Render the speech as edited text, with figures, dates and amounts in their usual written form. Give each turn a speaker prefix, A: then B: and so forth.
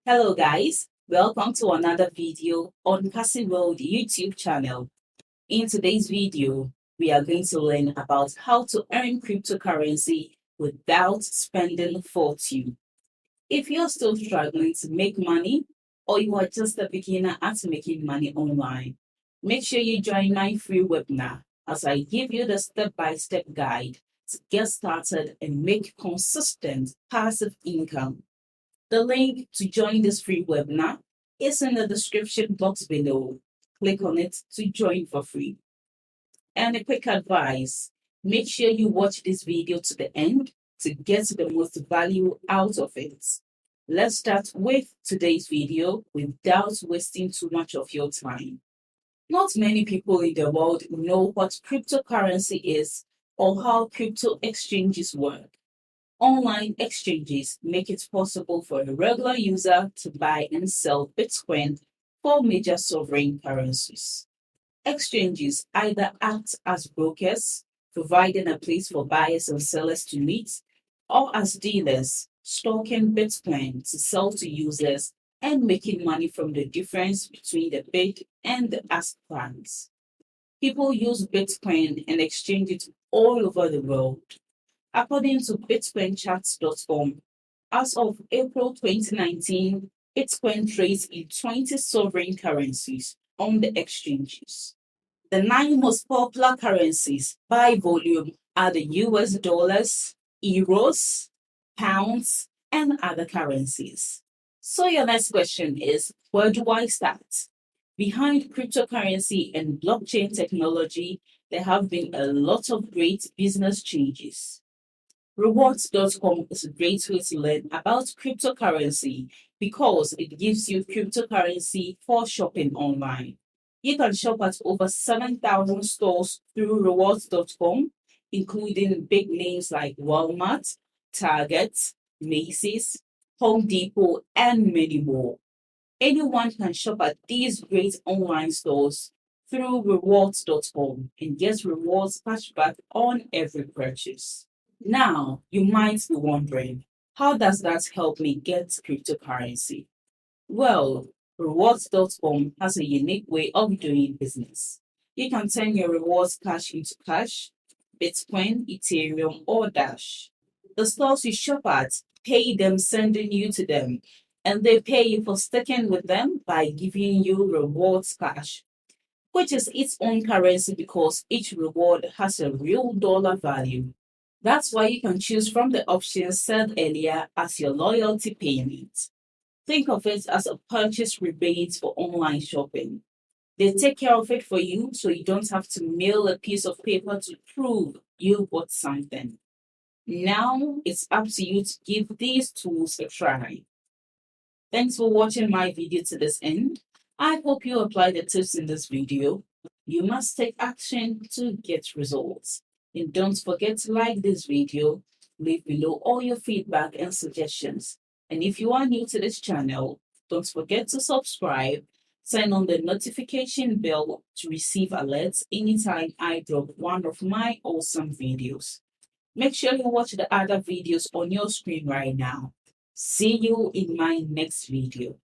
A: Hello guys, welcome to another video on Cassy World YouTube channel. In today's video, we are going to learn about how to earn cryptocurrency without spending fortune. If you're still struggling to make money or you are just a beginner at making money online, make sure you join my free webinar as I give you the step-by-step guide to get started and make consistent passive income. The link to join this free webinar is in the description box below. Click on it to join for free. And a quick advice, make sure you watch this video to the end to get the most value out of it. Let's start with today's video without wasting too much of your time. Not many people in the world know what cryptocurrency is or how crypto exchanges work. Online exchanges make it possible for a regular user to buy and sell Bitcoin for major sovereign currencies. Exchanges either act as brokers, providing a place for buyers and sellers to meet, or as dealers, stocking Bitcoin to sell to users and making money from the difference between the bid and the ask price. People use Bitcoin and exchange it all over the world. According to bitcoincharts.com, as of April 2019, Bitcoin trades in 20 sovereign currencies on the exchanges. The 9 most popular currencies by volume are the US dollars, euros, pounds, and other currencies. So your next question is, where do I start? Behind cryptocurrency and blockchain technology, there have been a lot of great business changes. Rewards.com is a great way to learn about cryptocurrency because it gives you cryptocurrency for shopping online. You can shop at over 7,000 stores through rewards.com, including big names like Walmart, Target, Macy's, Home Depot, and many more. Anyone can shop at these great online stores through rewards.com and get rewards cashback on every purchase. Now, you might be wondering, how does that help me get cryptocurrency? Well, rewards.com has a unique way of doing business. You can turn your rewards cash into cash, Bitcoin, Ethereum, or Dash. The stores you shop at pay them sending you to them, and they pay you for sticking with them by giving you rewards cash, which is its own currency because each reward has a real dollar value. That's why you can choose from the options said earlier as your loyalty payment. Think of it as a purchase rebate for online shopping. They take care of it for you so you don't have to mail a piece of paper to prove you bought something. Now it's up to you to give these tools a try. Thanks for watching my video to this end. I hope you apply the tips in this video. You must take action to get results. And don't forget to like this video, leave below all your feedback and suggestions. And if you are new to this channel, don't forget to subscribe, turn on the notification bell to receive alerts anytime I drop one of my awesome videos. Make sure you watch the other videos on your screen right now. See you in my next video.